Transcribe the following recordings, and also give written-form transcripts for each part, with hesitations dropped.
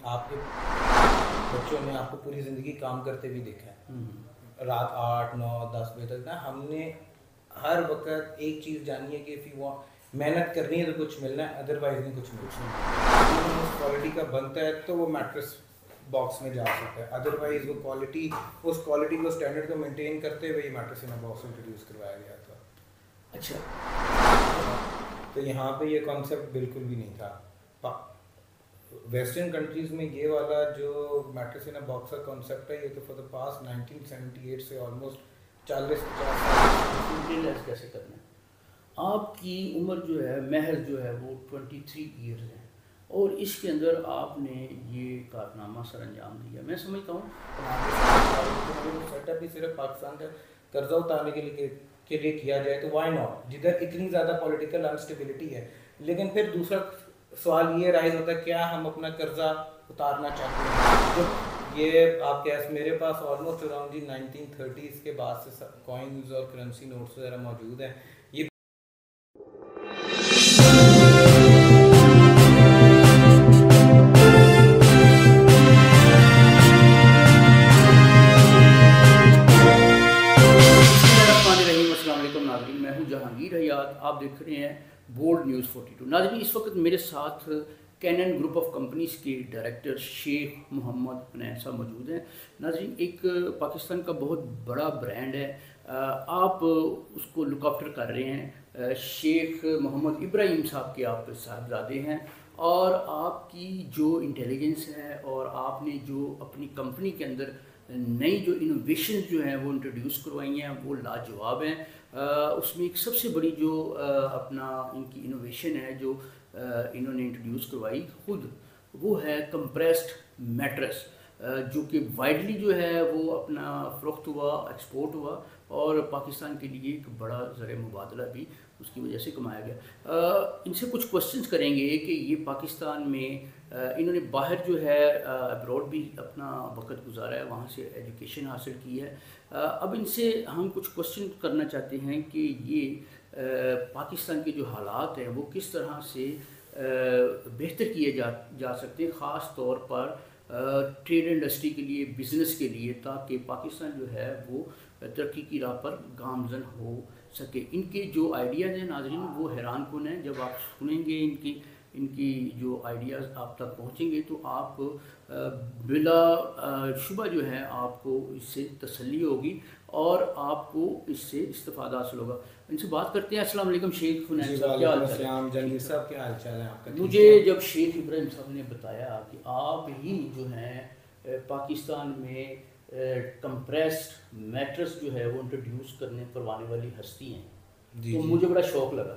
आपके बच्चों ने आपको पूरी ज़िंदगी काम करते भी देखा है, रात 8 9 10 बजे तक ना। हमने हर वक्त एक चीज़ जानी है कि इफ़ यू वांट मेहनत करनी है तो कुछ मिलना है, अदरवाइज नहीं कुछ मिलना। उस क्वालिटी का बनता है तो वो मैट्रेस बॉक्स में जा सकता है, अदरवाइज वो क्वालिटी, उस क्वालिटी को स्टैंडर्ड को मेंटेन करते हुए मैट्रेस इन अ बॉक्स इंट्रोड्यूस करवाया गया था। अच्छा, तो यहाँ पे ये कॉन्सेप्ट बिल्कुल भी नहीं था। वेस्टर्न कंट्रीज़ में ये वाला जो मैट्रेस इन अ बॉक्स का कॉन्सेप्ट है, ये तो फॉर द पास्ट 1978 से ऑलमोस्ट 40-50 साल। रियलाइज कैसे करना है? आपकी उम्र जो है महज जो है वो 23 ईयर्स है और इसके अंदर आपने ये कारनामा सर अंजाम दिया। मैं समझता हूँ सेटअप भी सिर्फ पाकिस्तान का कर्जा उतारने के लिए किया जाए तो वाई नॉट, जिधर इतनी ज़्यादा पॉलिटिकल अनस्टेबिलिटी है। लेकिन फिर दूसरा सवाल ये राइज होता है, क्या हम अपना कर्जा उतारना चाहते हैं? जो ये आपके मेरे पास ऑलमोस्ट अराउंड जी 1930s के बाद से कॉइन्स और करेंसी नोट्स वगैरह मौजूद हैं। ये नाज़रीन, मैं हूं जहांगीर हयात, आप देख रहे हैं बोल्ड न्यूज़ 42। नाज़रीन, इस वक्त मेरे साथ कैनन ग्रुप ऑफ कंपनीज़ के डायरेक्टर शेख मोहम्मद हुनैन साहब मौजूद हैं। नाज़रीन, एक पाकिस्तान का बहुत बड़ा ब्रांड है, आप उसको लुक आफ्टर कर रहे हैं। शेख मोहम्मद इब्राहिम साहब के आप साहबजादे हैं और आपकी जो इंटेलिजेंस है और आपने जो अपनी कंपनी के अंदर नई जो इनोवेशन जो हैं वो इंट्रोड्यूस करवाई हैं वो लाजवाब हैं। उसमें एक सबसे बड़ी जो अपना इनकी इनोवेशन है जो इन्होंने इंट्रोड्यूस करवाई खुद, वो है कंप्रेस्ड मैट्रेस, जो कि वाइडली जो है वो अपना फ़रोख्त हुआ, एक्सपोर्ट हुआ और पाकिस्तान के लिए एक बड़ा ज़र मुबादला भी उसकी वजह से कमाया गया। इनसे कुछ क्वेश्चंस करेंगे कि ये पाकिस्तान में इन्होंने बाहर जो है अब्रॉड भी अपना वक्त गुजारा है, वहाँ से एजुकेशन हासिल की है। अब इनसे हम कुछ क्वेश्चन करना चाहते हैं कि ये पाकिस्तान के जो हालात हैं वो किस तरह से बेहतर किए जा सकते हैं, ख़ास तौर पर ट्रेड इंडस्ट्री के लिए, बिज़नेस के लिए, ताकि पाकिस्तान जो है वो तरक्की की राह पर गामजन हो सके। इनके जो आइडियाज़ हैं नाज़रीन वो हैरान कुन हैं। जब आप सुनेंगे इनकी जो आइडियाज़ आप तक पहुँचेंगे तो आप बिला शुबा जो है आपको इससे तसल्ली होगी और आपको इससे इस्तिफ़ादा हासिल होगा। इनसे बात करते हैं। अस्सलाम वालेकुम शेख हुनैन साहब, क्या हाल चाल है? जहांगीर साहब, क्या हाल चाल है आपका? मुझे जब शेख इब्राहिम साहब ने बताया कि आप ही जो हैं पाकिस्तान में कंप्रेस्ड मैट्रेस जो है वो इंट्रोड्यूस करवाने वाली हस्ती हैं, तो मुझे बड़ा शौक़ लगा।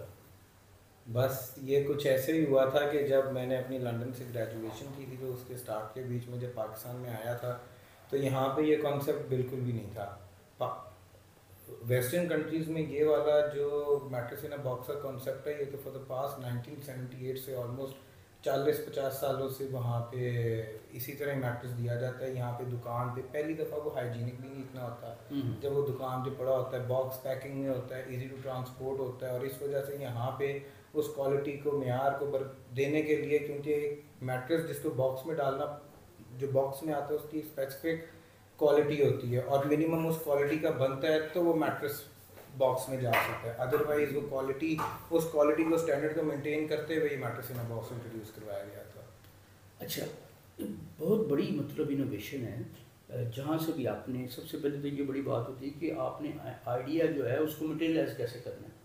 बस ये कुछ ऐसे ही हुआ था कि जब मैंने अपनी लंदन से ग्रेजुएशन की थी तो उसके स्टार्ट के बीच में जब पाकिस्तान में आया था तो यहाँ पे ये कॉन्सेप्ट बिल्कुल भी नहीं था। वेस्टर्न कंट्रीज़ में ये वाला जो मैट्रेस इन अ बॉक्स का कॉन्सेप्ट है, ये तो फॉर द पास्ट 1978 से ऑलमोस्ट 40-50 सालों से वहाँ पे इसी तरह मैट्रेस दिया जाता है। यहाँ पे दुकान पे पहली दफ़ा वो हाइजीनिक भी नहीं इतना होता, जब वो दुकान पे पड़ा होता है बॉक्स पैकिंग में होता है, इजी टू ट्रांसपोर्ट होता है। और इस वजह से यहाँ पे उस क्वालिटी को, मेयार को देने के लिए, क्योंकि एक मैट्रेस जिसको बॉक्स में डालना, जो बॉक्स में आता है उसकी स्पेसिफिक क्वालिटी होती है और मिनिमम उस क्वालिटी का बनता है तो वो मैट्रेस बॉक्स में जा सकता है, अदरवाइज वो क्वालिटी, उस क्वालिटी को स्टैंडर्ड को मेंटेन करते हुए मैट्रेस इन अ बॉक्स इंट्रोड्यूस करवाया गया था। अच्छा, बहुत बड़ी मतलब इनोवेशन है। जहाँ से भी आपने, सबसे पहले तो ये बड़ी बात होती है कि आपने आइडिया जो है उसको मटेरियलाइज कैसे करना है।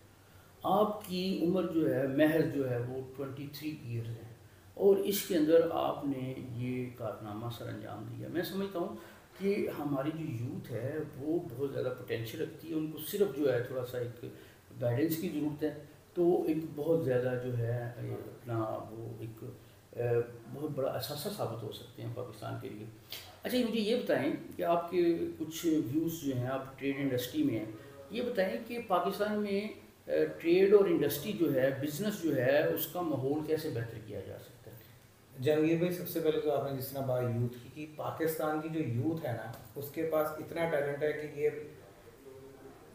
आपकी उम्र जो है महज जो है वो 23 ईयर्स है और इसके अंदर आपने ये कारनामा सर अंजाम दिया। मैं समझता हूँ कि हमारी जो यूथ है वो बहुत ज़्यादा पोटेंशियल रखती है, उनको सिर्फ जो है थोड़ा सा एक गाइडेंस की ज़रूरत है, तो एक बहुत ज़्यादा जो है अपना वो एक बहुत बड़ा असासा साबित हो सकते हैं पाकिस्तान के लिए। अच्छा, मुझे ये बताएं कि आपके कुछ व्यूज़ जो हैं, आप ट्रेड इंडस्ट्री में हैं, ये बताएं कि पाकिस्तान में ट्रेड और इंडस्ट्री जो है, बिज़नेस जो है, उसका माहौल कैसे बेहतर किया जा सकता है? जहांगीर भाई, सबसे पहले तो आपने जिस तरह बात यूथ की कि पाकिस्तान की जो यूथ है ना, उसके पास इतना टैलेंट है कि ये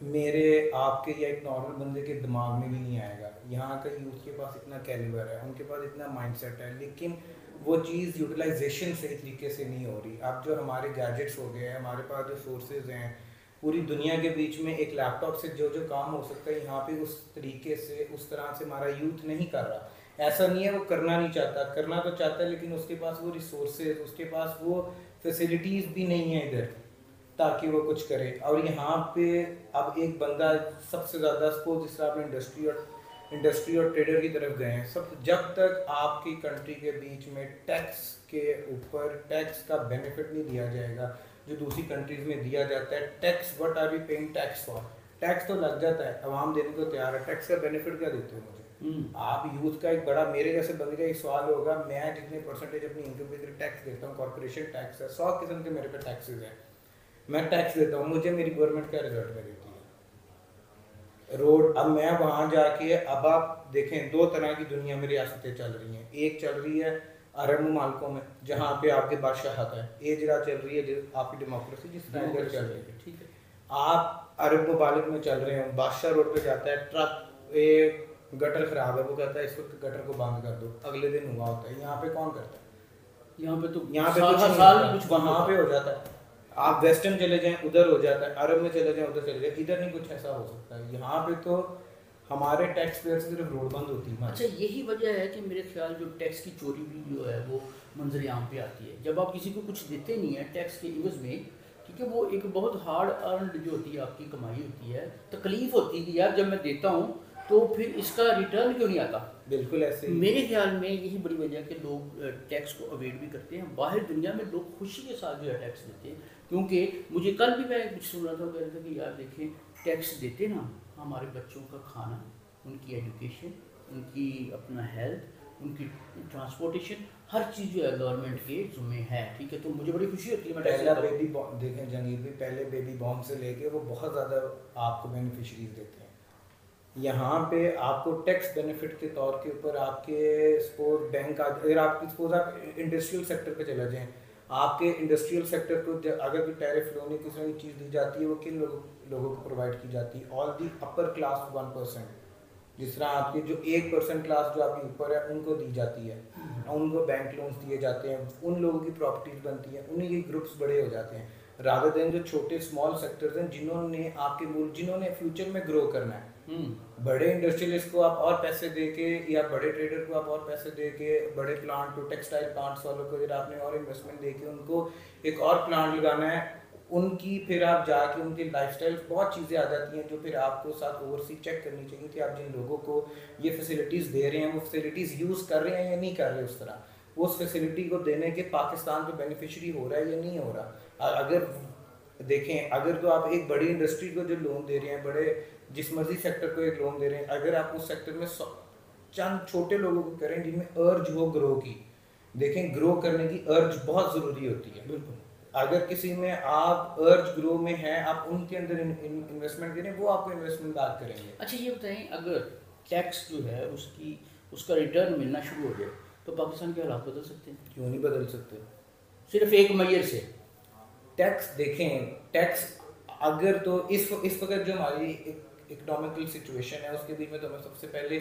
मेरे आपके या एक नॉर्मल बंदे के दिमाग में भी नहीं आएगा। यहाँ का यूथ के पास इतना कैलिबर है, उनके पास इतना माइंडसेट है, लेकिन वो चीज़ यूटिलाइजेशन सही तरीके से नहीं हो रही। अब जो हमारे गैजेट्स हो गए हैं, हमारे पास जो सोर्सेज हैं, पूरी दुनिया के बीच में एक लैपटॉप से जो जो काम हो सकता है यहाँ पे उस तरीके से उस तरह से हमारा यूथ नहीं कर रहा। ऐसा नहीं है वो करना नहीं चाहता, करना तो चाहता है, लेकिन उसके पास वो रिसोर्सेज, उसके पास वो फैसिलिटीज़ भी नहीं है इधर ताकि वो कुछ करे। और यहाँ पे अब एक बंदा सबसे ज़्यादा सपोज जिस तरह आप इंडस्ट्री और ट्रेडर की तरफ गए हैं, सब जब तक आपकी कंट्री के बीच में टैक्स के ऊपर टैक्स का बेनिफिट नहीं दिया जाएगा जो दूसरी कंट्रीज में दिया जाता है। Tax, what are we paying tax for? Tax तो लग जाता है, अवाम देने को तैयार है, टैक्स का बेनिफिट क्या देते हो मुझे? आप यूथ का एक बड़ा, मेरे जैसे बंदे का एक सवाल होगा, मैं जितने परसेंटेज अपनी इनकम पे टैक्स देता हूँ, कॉर्पोरेशन टैक्स है, 100 किस्म के मेरे पे टैक्सेस है, मैं टैक्स देता हूँ, मुझे मेरी गवर्नमेंट क्या रिजल्ट में देती है? रोड। अब मैं वहाँ जाके, अब आप देखें दो तरह की दुनिया में रियासतें चल रही हैं। एक चल रही है अरब ममालिकों में जहाँ पे आपके बादशाहत है, एक जगह चल रही है आपकी डेमोक्रेसी जिस तरह इधर चल रही है। ठीक है, आप अरब ममालिक में चल रहे हैं, बादशाह रोड पे जाता है, ट्रक एक गटर खराब है, वो कहता है इस वक्त गटर को बंद कर दो, अगले दिन हुआ होता है। यहाँ पे कौन करता है? यहाँ पे तो यहाँ पे हर कुछ साल कुछ वहाँ पे हो जाता है। आप वेस्टर्न चले जाएं उधर हो जाता है, अरब में चले जाएं उधर चले जाएं, इधर नहीं कुछ ऐसा हो सकता है। यहाँ पे तो हमारे टैक्स पेयर से सिर्फ रोड बंद होती है। अच्छा, यही वजह है कि मेरे ख्याल जो टैक्स की चोरी भी जो है वो मंजर आम पे आती है। जब आप किसी को कुछ देते नहीं है टैक्स के इवज में, ठीक है, वो एक बहुत हार्ड अर्नड जो होती है आपकी कमाई होती है, तकलीफ होती है कि यार जब मैं देता हूँ तो फिर इसका रिटर्न क्यों नहीं आता। बिल्कुल ऐसे ही। मेरे ख्याल में यही बड़ी वजह है कि लोग टैक्स को अवॉइड भी करते हैं। बाहर दुनिया में लोग खुशी के साथ जो है टैक्स देते हैं, क्योंकि मुझे कल भी मैं कुछ सुन रहा था, कह रहा था कि यार देखें टैक्स देते ना, हमारे बच्चों का खाना, उनकी एजुकेशन, उनकी अपना हेल्थ, उनकी ट्रांसपोर्टेशन, हर चीज़ जो है गवर्नमेंट के ज़िम्मे है। ठीक है, तो मुझे बड़ी खुशी होती है। मैं पहला बेबी देखें जंगीर भी, पहले बेबी बॉर्न से लेके वो बहुत ज़्यादा आपको बेनिफिशरीज देते हैं। यहाँ पे आपको टैक्स बेनिफिट के तौर के ऊपर आपके सपोज बैंक, अगर आपकी सपोज आप इंडस्ट्रियल सेक्टर पे चला जाएं, आपके इंडस्ट्रियल सेक्टर को अगर कोई टैरिफ लोन किसी तरह की चीज़ दी जाती है, वो किन लोगों को प्रोवाइड की जाती है? All the upper class 1%। जिस तरह आपकी जो 1% क्लास जो आपके ऊपर है उनको दी जाती है, उनको बैंक लोन्स दिए जाते हैं, उन लोगों की प्रॉपर्टीज बनती हैं, उन्हीं के ग्रुप्स बड़े हो जाते हैं, रादर देन जो छोटे स्मॉल सेक्टर्स हैं जिन्होंने आपके मुल्क, जिन्होंने फ्यूचर में ग्रो करना है। बड़े इंडस्ट्रियलिस्ट को आप और पैसे दे के, या बड़े ट्रेडर को आप और पैसे दे के, बड़े प्लांट को, टेक्सटाइल प्लांट्स वालों को अगर आपने और इन्वेस्टमेंट दे के उनको एक और प्लांट लगाना है, उनकी फिर आप जाके उनकी लाइफस्टाइल बहुत चीज़ें आ जाती हैं जो फिर आपको साथ ओवरसी चेक करनी चाहिए कि आप जिन लोगों को ये फैसिलिटीज़ दे रहे हैं वो फैसिलिटीज़ यूज़ कर रहे हैं या नहीं कर रहे उस तरह। उस फैसिलिटी को देने के पाकिस्तान को बेनिफिशरी हो रहा है या नहीं हो रहा। अगर देखें, अगर तो आप एक बड़ी इंडस्ट्री को जो लोन दे रहे हैं, बड़े जिस मर्जी सेक्टर को एक लोन दे रहे हैं, अगर आप उस सेक्टर में चंद छोटे लोगों को करें जिनमें अर्ज हो ग्रो की, देखें ग्रो करने की अर्ज बहुत ज़रूरी होती है। बिल्कुल, अगर किसी में आप अर्ज ग्रो में है, आप उनके अंदर इन्वेस्टमेंट करें, वो आपको इन्वेस्टमेंट बैक करेंगे। अच्छा ये बताएं, अगर टैक्स जो है उसका रिटर्न मिलना शुरू हो जाए तो पाकिस्तान के हालात बदल सकते हैं? क्यों नहीं बदल सकते? सिर्फ एक मैयर से टैक्स देखें, टैक्स अगर तो इस वक्त जो हमारी इकोनॉमिकल सिचुएशन है उसके बीच में, तो हमें सबसे पहले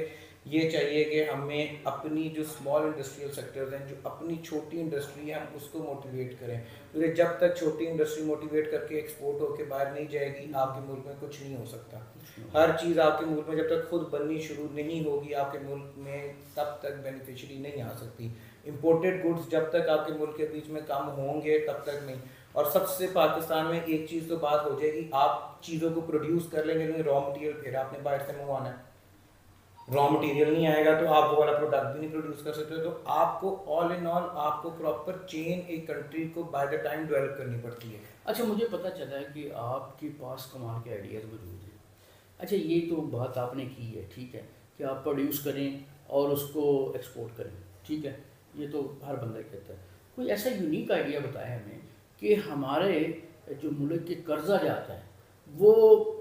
ये चाहिए कि हमें अपनी जो स्मॉल इंडस्ट्रियल सेक्टर्स हैं, जो अपनी छोटी इंडस्ट्री है, हम उसको मोटिवेट करें, क्योंकि जब तक छोटी इंडस्ट्री मोटिवेट करके एक्सपोर्ट होकर बाहर नहीं जाएगी, आपके मुल्क में कुछ नहीं हो सकता। हर चीज़ आपके मुल्क में जब तक खुद बननी शुरू नहीं होगी आपके मुल्क में, तब तक बेनिफिशरी नहीं आ सकती। इम्पोर्टेड गुड्स जब तक आपके मुल्क के बीच में कम होंगे तब तक नहीं। और सबसे पाकिस्तान में एक चीज़ तो बात हो जाएगी, आप चीज़ों को प्रोड्यूस कर लेंगे, लेकिन रॉ मटेरियल फिर आपने बाहर से मंगवाना है, रॉ मटेरियल नहीं आएगा तो आप वो वाला प्रोडक्ट भी नहीं प्रोड्यूस कर सकते। तो आपको ऑल इन ऑल आपको प्रॉपर चेन एक कंट्री को बाय द टाइम डेवलप करनी पड़ती है। अच्छा, मुझे पता चला है कि आपके पास कमाल के आइडियाज़ मौजूद हैं। अच्छा, ये तो बात आपने की है, ठीक है, कि आप प्रोड्यूस करें और उसको एक्सपोर्ट करें, ठीक है, ये तो हर बंदा कहता है। कोई ऐसा यूनिक आइडिया बताया हमें कि हमारे जो मुल्क के कर्जा जाता है वो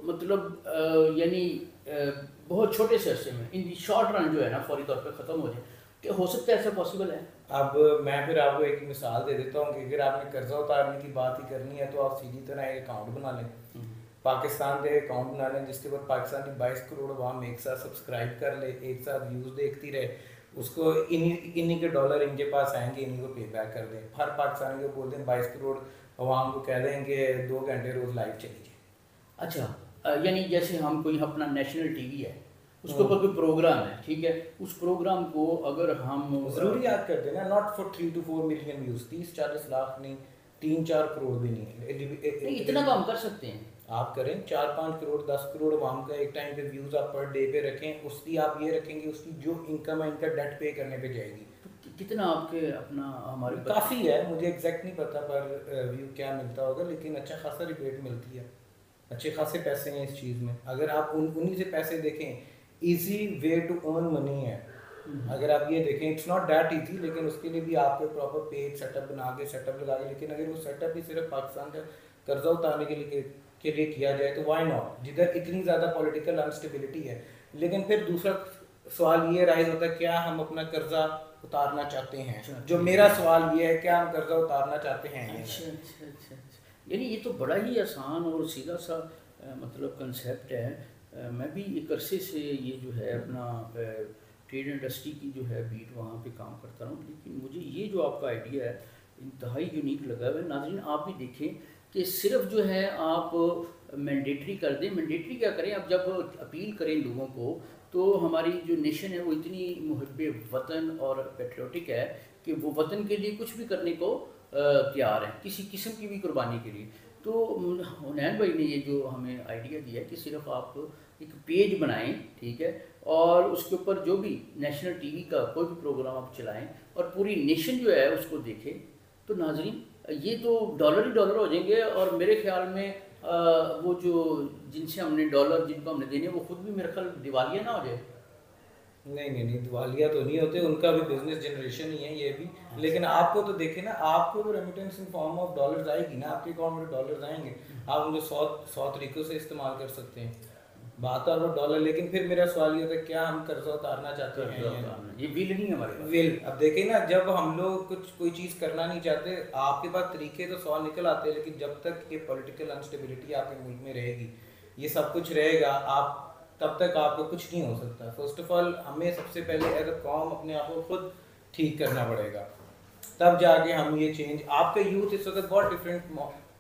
मतलब यानी बहुत छोटे से अरसे में, इन दी शॉर्ट रन जो है ना, फौरी तौर पे ख़त्म हो जाए, कि हो सकता है ऐसा पॉसिबल है? अब मैं फिर आपको एक मिसाल दे देता हूँ कि अगर आपने कर्जा उतारने की बात ही करनी है तो आप सीधी तरह एक अकाउंट बना लें, पाकिस्तान के अकाउंट बना लें, जिसके बाद पाकिस्तान की 22 करोड़ आवाम एक साथ सब्सक्राइब कर ले, एक साथ व्यूज़ देखती रहे, उसको इन्हीं के डॉलर इनके पास आएंगे, इन्हीं को पे बैक कर दें। हर पाकिस्तानी को बोल दें 22 करोड़ अवाम को कह दें कि 2 घंटे रोज़ लाइव चली जाए। अच्छा, यानी जैसे हम कोई अपना नेशनल टीवी है, उसके ऊपर हम्म। कोई प्रोग्राम है, ठीक है, उस प्रोग्राम को अगर हम ज़रूरी याद कर देना, not for 3 to 4 million views, 30-40 lakh नहीं, 3-4 करोड़ भी नहीं, नहीं। इतना तो हम कर सकते हैं। आप करें 4-5 करोड़ 10 करोड़ अवाम का एक टाइम पे व्यूज़ आप पर डे पे रखें, उसकी आप ये रखेंगे उसकी जो इनकम है इनका डेट पे करने पे जाएगी। तो कितना आपके अपना हमारे काफ़ी है, मुझे एग्जैक्ट नहीं पता पर व्यू क्या मिलता होगा, लेकिन अच्छा खासा रिबेट मिलती है, अच्छे खासे पैसे हैं इस चीज़ में। अगर आप उन्हीं से पैसे देखें, easy way to earn money है। अगर आप ये देखें इट्स नॉट दैट इजी, लेकिन उसके लिए भी आपको प्रॉपर पेज सेटअप बना के सेटअप लगा के, लेकिन अगर वो सेटअप ही सिर्फ पाकिस्तान का कर्जा उतारने के लिए किया जाए तो व्हाई नॉट, जिधर इतनी ज़्यादा पॉलिटिकल अनस्टेबिलिटी है। लेकिन फिर दूसरा सवाल ये राइज होता है, क्या हम अपना कर्जा उतारना चाहते हैं? अच्छा, जो मेरा सवाल ये है, क्या हम कर्जा उतारना चाहते हैं? अच्छा अच्छा अच्छा अच्छा, यानी ये तो बड़ा ही आसान और सीधा सा मतलब कंसेप्ट है। मैं भी एक अरसे से ये जो है अपना ट्रेड इंडस्ट्री की जो है बीट वहाँ पे काम करता हूँ, लेकिन मुझे ये जो आपका आइडिया है इंतहाई यूनिक लगा है। नाज़रीन आप भी देखें कि सिर्फ जो है आप मैंडेटरी कर दें। मैंडेटरी क्या करें, अब जब अपील करें लोगों को, तो हमारी जो नेशन है वो इतनी मुहब्बे वतन और पेट्रियाटिक है कि वो वतन के लिए कुछ भी करने को तैयार है, किसी किस्म की भी कुर्बानी के लिए। तो हुनैन भाई ने ये जो हमें आइडिया दिया कि सिर्फ आप एक पेज बनाएं, ठीक है, और उसके ऊपर जो भी नेशनल टीवी का कोई भी प्रोग्राम आप चलाएं और पूरी नेशन जो है उसको देखे, तो नाजरीन ये तो डॉलर ही डॉलर हो जाएंगे। और मेरे ख्याल में वो जो जिनसे हमने डॉलर जिनको हमने देने, वो खुद भी मेरे ख्याल दिवालिया ना हो जाए। नहीं नहीं नहीं, दिवालिया तो नहीं होते, उनका भी बिजनेस जनरेशन ही है ये भी। लेकिन आपको तो देखे ना, आपको तो remittance in form of dollars आएगी ना, आपके अकाउंट में डॉलर्स आएंगे, आप उनको 100 तरीक़ों से इस्तेमाल कर सकते हैं। बात और वो डॉलर। लेकिन फिर मेरा सवाल ये होता है, क्या हम कर्जा उतारना चाहते हैं या नहीं? ये विल नहीं है हमारे पास। विल, अब देखिए ना, जब हम लोग कुछ कोई चीज़ करना नहीं चाहते, आपके पास तरीके तो 100 निकल आते हैं, लेकिन जब तक ये पॉलिटिकल अनस्टेबिलिटी आपके मुल्क में रहेगी, ये सब कुछ रहेगा, आप तब तक आपको कुछ नहीं हो सकता। फर्स्ट ऑफ ऑल हमें सबसे पहले एज अ कॉम अपने आप को खुद ठीक करना पड़ेगा, तब जाके हम ये चेंज। आपका यूथ इस वक्त बहुत डिफरेंट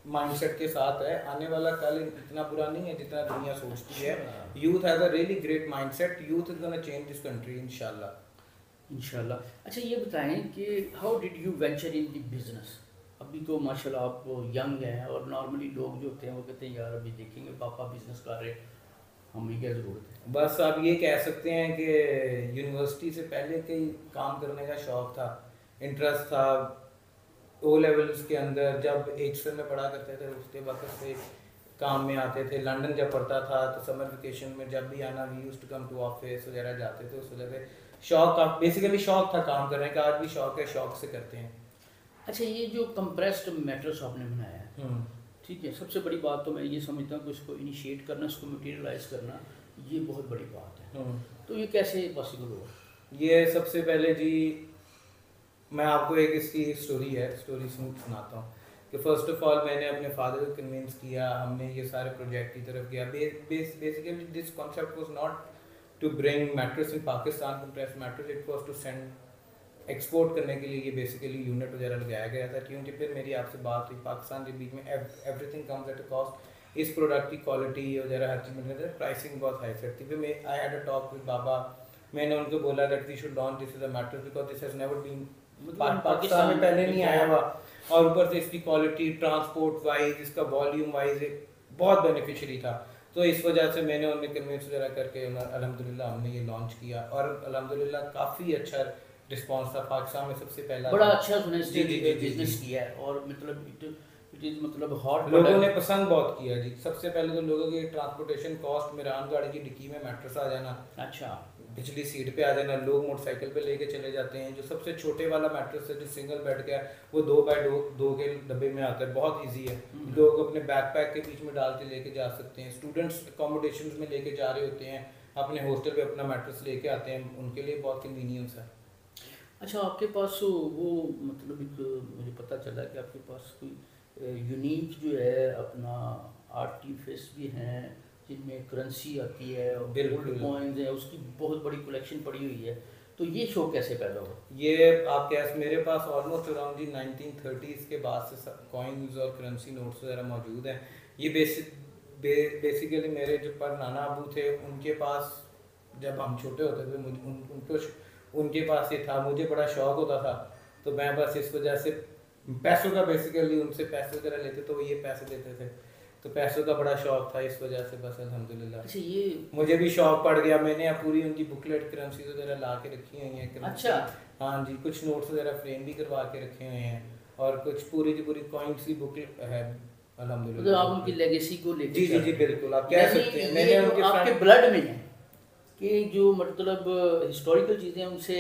माइंडसेट के साथ है, आने वाला कल इतना बुरा नहीं है जितना दुनिया सोचती है। Youth has a really great mindset, youth is gonna change this country इंशाल्लाह। इंशाल्लाह। अच्छा ये बताएं कि how did you venture in the business? अभी तो माशाल्लाह आप यंग हैं, और नॉर्मली लोग जो होते हैं वो कहते हैं यार अभी देखेंगे पापा बिजनेस कर रहे, हमें क्या ज़रूरत है। बस आप ये कह सकते हैं कि यूनिवर्सिटी से पहले कई काम करने का शौक़ था, इंटरेस्ट था। ओ लेवल्स के अंदर जब एचएसएल में पढ़ा करते थे, उसके वक्त से काम में आते थे। लंदन जब पढ़ता था तो समर वेकेशन में जब भी आना, we used to come to office वगैरह जाते थे। उस वजह से शौक था, बेसिकली शौक था काम करने का, आज भी शौक है, शौक से करते हैं। अच्छा ये जो कंप्रेस्ड मैटर्स आपने बनाया है, ठीक है, सबसे बड़ी बात तो मैं ये समझता हूँ कि उसको इनिशिएट करना, उसको मटेरियलाइज करना, ये बहुत बड़ी बात है। तो ये कैसे पॉसिबल हुआ? ये सबसे पहले जी, मैं आपको एक इसकी स्टोरी सुनाता हूँ कि फ़र्स्ट ऑफ ऑल मैंने अपने फादर को कन्विंस किया, हमने ये सारे प्रोजेक्ट की तरफ किया। Basically this concept was not to bring mattress in Pakistan, compress mattress, it was to send export करने के लिए। ये बेसिकली यूनिट वगैरह लगाया गया था, क्योंकि फिर मेरी आपसे बात हुई, पाकिस्तान के बीच में everything comes at a cost. इस प्रोडक्ट की क्वालिटी वगैरह हर चीज़ मिलने, प्राइसिंग बहुत हाई सेट थी। फिर मैं I had a talk with बाबा, मैंने उनको बोला that we should launch this is a mattress because this has never been, Pakistan में पहले नहीं आया हुआ, और ऊपर से इसकी क्वालिटी ट्रांसपोर्ट वाइज, इसका वॉल्यूम वाइज बहुत बेनिफिशियरी था। तो इस वजह से मैंने उन्हें कन्विंस वगैरह करके अल्हम्दुलिल्लाह हमने ये लॉन्च किया, और अल्हम्दुलिल्लाह काफ़ी अच्छा रिस्पांस था। पाकिस्तान में सबसे पहला बड़ा अच्छा सुना जी जी जी बिजनेस किया है, और मतलब इट इज़ मतलब हॉट, लोगों ने पसंद बहुत किया जी। सबसे पहले तो लोगों की ट्रांसपोर्टेशन कॉस्ट, मेरान गाड़ी की डिक्की में मैट्रेस आ जाना, अच्छा पिछली सीट पे आ जाना, लोग मोटरसाइकिल पे लेके चले जाते हैं। जो सबसे छोटे वाला मैट्रेस है जो सिंगल बेड का है, वो 2x2 के डब्बे में आता है, बहुत इजी है, लोग अपने बैकपैक के बीच में डाल के लेके जा सकते हैं। स्टूडेंट्स अकोमोडेशन में लेके जा रहे होते हैं, अपने हॉस्टल पे अपना मैट्रेस लेके आते हैं, उनके लिए बहुत कन्वीनियंस है। अच्छा आपके पास वो मतलब एक मुझे पता चला कि आपके पास कोई यूनिक जो है अपना आर्टिफिस भी हैं, जिनमें करेंसी आती है और गोल्ड कॉइन्स है, उसकी बहुत बड़ी कलेक्शन पड़ी हुई है। तो ये शौक कैसे पैदा हुआ? ये आप क्या, मेरे पास ऑलमोस्ट अराउंड दी 1930s के बाद से कॉइन्स और करेंसी नोट्स वगैरह मौजूद हैं। ये बेसिकली मेरे जो पर नाना अबू थे उनके पास, जब हम छोटे होते थे उनको उनके पास ये था, मुझे बड़ा शौक होता था, तो मैं बस इस वजह से पैसों का बेसिकली उनसे पैसे वगैरह लेते, तो वो ये पैसे देते थे, तो पैसों का बड़ा शौक था, इस वजह से बस अल्हम्दुलिल्लाह। अच्छा, ये मुझे भी शौक पड़ गया, मैंने अब पूरी उनकी बुकलेट करेंसी वगैरह ला के रखी हुई हैं। अच्छा, हाँ जी, कुछ नोट्स वगैरह फ्रेम भी करवा के रखे हुए हैं, और कुछ पूरी की पूरी कॉइन्स की बुकलेट है मतलब अल्हम्दुलिल्लाह। आप उनकी लेगेसी को लेके जी जी जी बिल्कुल, आप कह सकते हैं मैंने उनके आपके ब्लड में है कि जो मतलब हिस्टोरिकल चीज़ें उनसे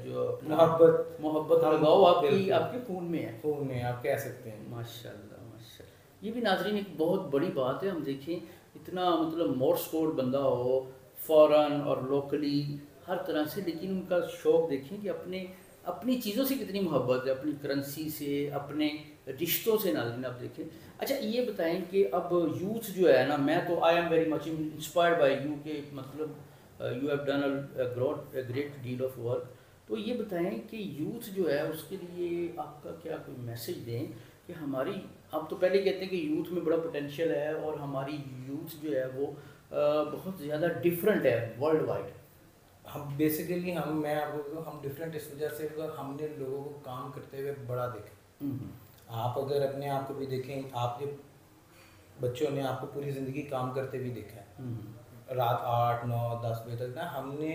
जो मोहब्बत लगाओ आपके खून में है। खून में आप कह सकते हैं। माशाल्लाह माशाल्लाह। ये भी नाजरीन एक बहुत बड़ी बात है। हम देखें इतना मतलब मोर्स कोड बंदा हो फॉरेन और लोकली हर तरह से, लेकिन उनका शौक़ देखें कि अपनी चीज़ों से कितनी मोहब्बत है, अपनी करेंसी से, अपने रिश्तों से। नाज़रीन आप देखें। अच्छा ये बताएं कि अब यूथ जो है ना, मैं तो I am very much inspired by you के मतलब you have done a great deal of work. तो ये बताएं कि यूथ जो है उसके लिए आपका क्या कोई मैसेज दें कि हमारी, आप तो पहले कहते हैं कि यूथ में बड़ा पोटेंशियल है और हमारी यूथ जो है वो बहुत ज़्यादा डिफरेंट है वर्ल्ड वाइड। हम बेसिकली मैं आपको हम डिफरेंट इस वजह से हमने लोगों को काम करते हुए बड़ा देखा। आप अगर अपने आप को भी देखें, आपके बच्चों ने आपको पूरी ज़िंदगी काम करते भी देखा है, रात 8 9 10 बजे तक ना। हमने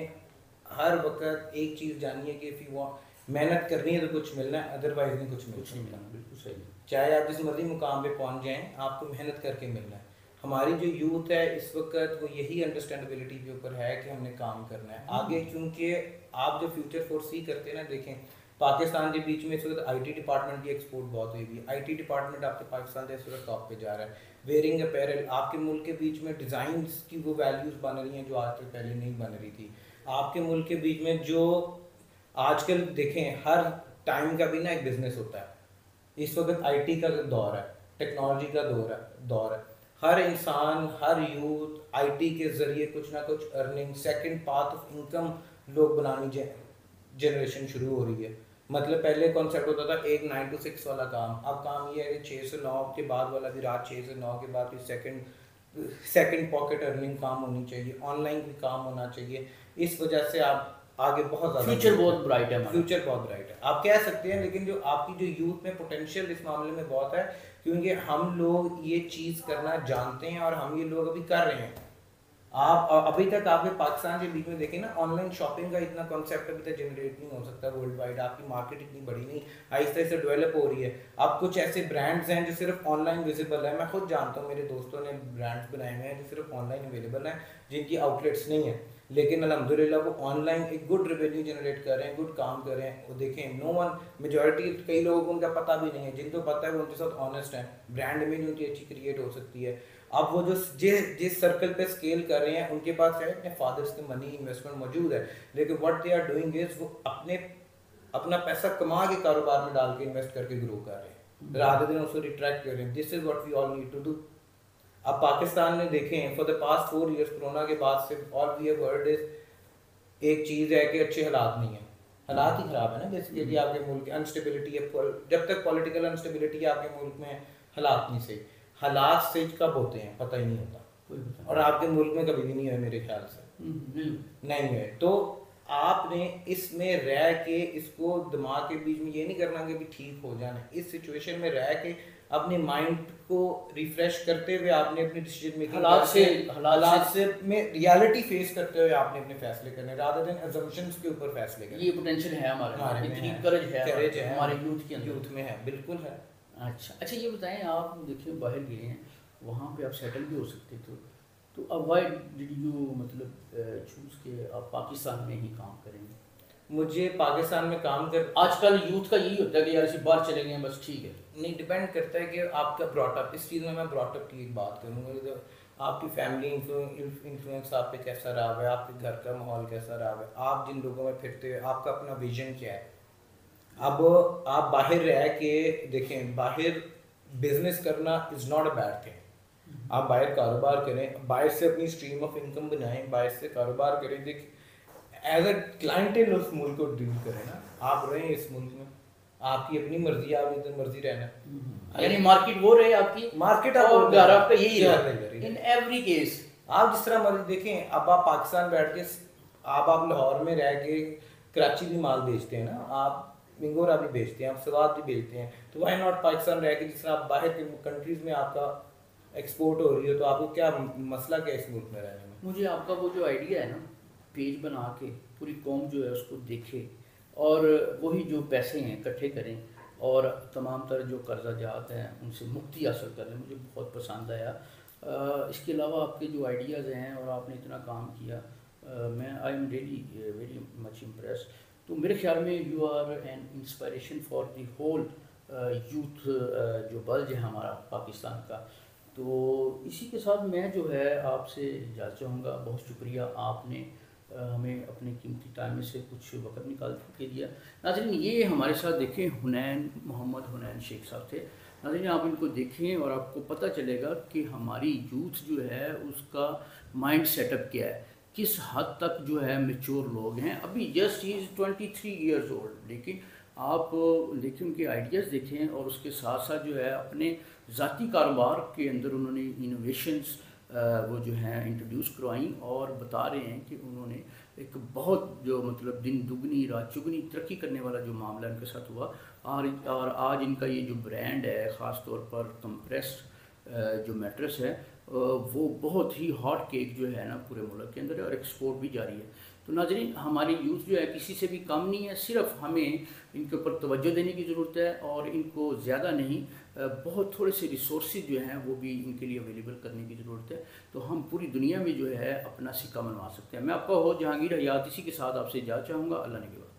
हर वक्त एक चीज़ जानी है कि इफ़ यू वांट, मेहनत करनी है तो कुछ मिलना है, अदरवाइज नहीं कुछ मिलना। बिल्कुल सही। चाहे आप जिस मर्जी मुकाम पे पहुंच जाएं, आपको मेहनत करके मिलना है। हमारी जो यूथ है इस वक्त वो यही अंडरस्टैंडेबिलिटी के ऊपर है कि हमने काम करना है आगे, क्योंकि आप जो फ्यूचर फोरसी करते हैं ना, देखें पाकिस्तान के बीच में इस वक्त आईटी डिपार्टमेंट की एक्सपोर्ट बहुत हुई हुई है। आईटी डिपार्टमेंट आपके पाकिस्तान से इस वक्त टॉप पे जा रहा है। वेयरिंग अपैरल, आपके मुल्क के बीच में डिज़ाइंस की वो वैल्यूज़ बन रही हैं जो आज तक पहले नहीं बन रही थी। आपके मुल्क के बीच में जो आजकल देखें, हर टाइम का भी ना एक बिजनेस होता है। इस वक्त आईटी का दौर है, टेक्नोलॉजी का दौर है। हर इंसान, हर यूथ आईटी के ज़रिए कुछ ना कुछ earning, second path of income लोग बनानी जनरेशन शुरू हो रही है। मतलब पहले कॉन्सेप्ट होता था एक 9 to 6 वाला काम, अब काम ये है कि 6 से 9 के बाद वाला भी, रात 6 से 9 के बाद भी सेकंड पॉकेट अर्निंग काम होनी चाहिए, ऑनलाइन भी काम होना चाहिए। इस वजह से आप आगे बहुत ज़्यादा फ्यूचर बहुत ब्राइट है, फ्यूचर बहुत ब्राइट है आप कह सकते हैं। लेकिन जो आपकी जो यूथ में पोटेंशियल इस मामले में बहुत है, क्योंकि हम लोग ये चीज़ करना जानते हैं और हम ये लोग अभी कर रहे हैं। आप अभी तक आपके पाकिस्तान के बीच में देखें ना, ऑनलाइन शॉपिंग का इतना कॉन्सेप्ट अभी तक जनरेट नहीं हो सकता वर्ल्ड वाइड। आपकी मार्केट इतनी बड़ी नहीं, आहिस्ता आहिस्ता डेवलप हो रही है। अब कुछ ऐसे ब्रांड्स हैं जो सिर्फ ऑनलाइन विजिबल है। मैं खुद जानता हूँ, मेरे दोस्तों ने ब्रांड्स बनाए हुए हैं जो सिर्फ ऑनलाइन अवेलेबल हैं, जिनकी आउटलेट्स नहीं है, लेकिन अल्हम्दुलिल्लाह वो ऑनलाइन एक गुड रेवेन्यू जनरेट कर रहे हैं, गुड काम कर रहे हैं। वो देखें, नो वन, मेजॉरिटी कई लोगों को उनका पता भी नहीं है, जिनको पता है वो उनके साथ ऑनेस्ट हैं, ब्रांड इमेज उनकी अच्छी क्रिएट हो सकती है। अब वो जो जिस सर्कल पे स्केल कर रहे हैं उनके पास है अपने फादर्स के मनी इन्वेस्टमेंट मौजूद है, लेकिन what they are doing is वो अपना पैसा कमा के कारोबार में डाल के इन्वेस्ट करके ग्रो कर रहे हैं, रादर देन उसको रिट्रैक्ट कर रहे हैं। This is what we all need to do. अब पाकिस्तान में देखें, for the past 4 years corona के बाद से all we have heard is एक चीज़ है कि अच्छे हालात नहीं है, हालात ही ख़राब है ना बेसिकली। आपके मुल्क की अनस्टेबिलिटी है, जब तक पॉलिटिकल अनस्टेबिलिटी है आपके मुल्क में, हालात नहीं सही। हालात सही कब होते हैं पता ही नहीं होता, और आपके मुल्क में कभी भी नहीं हुए मेरे ख्याल से, नहीं हुए। तो आपने इसमें रह के इसको दिमाग के बीच में ये नहीं करना कि भी ठीक हो जाना, इस सिचुएशन में रह के अपने माइंड को रिफ्रेश करते हुए आपने अपनी डिसीजन मेकिंग हालात से में रियलिटी फेस करते हुए आपने अपने फैसले करने, रादर देन अजम्पशंस के ऊपर फैसले करने। ये पोटेंशियल है हमारे में, करेज है हमारे यूथ में है, बिल्कुल है। अच्छा ये बताएं, आप देखिए बाहर गए हैं, वहाँ पे आप सेटल भी हो सकते थे, तो अब वाई डिड यू मतलब चूज़ के आप पाकिस्तान में ही काम करेंगे? मुझे पाकिस्तान में काम कर, आजकल यूथ का यही होता है कि यार इसी बाहर चले गए बस ठीक है। नहीं, डिपेंड करता है कि आपका ब्रॉटअप, इस चीज़ में मैं ब्रॉटअप की एक बात करूँगा, तो आपकी फैमिली इन्फ्लुएंस आप पे कैसा रहा है, आपके घर का माहौल कैसा रहा है, आप जिन लोगों में फिरते हुए आपका अपना विजन क्या है। अब आप बाहर रह के देखें, बाहर बिजनेस करना is not a bad thing. आप बाहर कारोबार करें, बाहर से अपनी स्ट्रीम ऑफ इनकम बनाएं, बाहर से कारोबार करें। देखिए एज अ क्लाइंटेल उस मुल्क को डील करें ना। आप रहे इस मुल्क में, आपकी अपनी मर्जी, आप जितनी मर्जी रहना। यानी मार्केट वो रहे आपकी, मार्केट और घर आपका यही घर रहे इन एवरी केस। आप जिस तरह मर्जी देखें, अब आप पाकिस्तान बैठ के आप लाहौर में रह के कराची भी माल बेचते हैं ना, आप मिंगोरा भी बेचते हैं, आप सवाद भी बेचते हैं, तो वाई नॉट पाकिस्तान रह के जिस तरह आप बाहर के कंट्रीज में आपका एक्सपोर्ट हो रही है, तो आपको क्या मसला क्या इस मुल्क में रहने में? मुझे आपका वो जो आइडिया है ना, पेज बना के पूरी कौम जो है उसको देखे और वही जो पैसे हैं इकट्ठे करें और तमाम तरह जो कर्जा जात हैं उनसे मुक्ति हासिल कर लें, मुझे बहुत पसंद आया। इसके अलावा आपके जो आइडियाज़ हैं और आपने इतना काम किया, मैं I am really very much impress. तो मेरे ख्याल में you are an inspiration for the whole youth जो बल्ज है हमारा पाकिस्तान का। तो इसी के साथ मैं जो है आपसे इजाज़त चाहूँगा। बहुत शुक्रिया, आपने हमें अपने कीमती टाइम में से कुछ वक्त निकाल के दिया। नाज़रीन, ये हमारे साथ देखें मोहम्मद हुनैन शेख साहब थे। नाज़रीन, आप इनको देखें और आपको पता चलेगा कि हमारी यूथ जो है उसका माइंड सेटअप क्या है, किस हद तक जो है मेच्योर लोग हैं। अभी just he is 23 years old, लेकिन आप देखिए उनके आइडियाज़ देखें और उसके साथ साथ जो है अपने ज़ाती कारोबार के अंदर उन्होंने इनोवेशंस वो जो हैं इंट्रोड्यूस करवाई और बता रहे हैं कि उन्होंने एक बहुत जो मतलब दिन दुगनी रात चुगनी तरक्की करने वाला जो मामला इनके साथ हुआ। और आज इनका ये जो ब्रांड है, ख़ास तौर पर कंप्रेस्ड जो मैट्रेस है, वो बहुत ही हॉट केक जो है ना पूरे मुल्क के अंदर है और एक्सपोर्ट भी जारी है। तो नाज़रीन, हमारी यूथ जो है किसी से भी कम नहीं है, सिर्फ हमें इनके ऊपर तवज्जो देने की ज़रूरत है और इनको ज़्यादा नहीं, बहुत थोड़े से रिसोर्सेज जो हैं वो भी इनके लिए अवेलेबल करने की ज़रूरत है। तो हम पूरी दुनिया में जो है अपना सिक्का मनवा सकते हैं। मैं आपका हो जहांगीर हयात, इसी के साथ आपसे इजाज़त चाहूँगा। अल्लाह ने के बाद।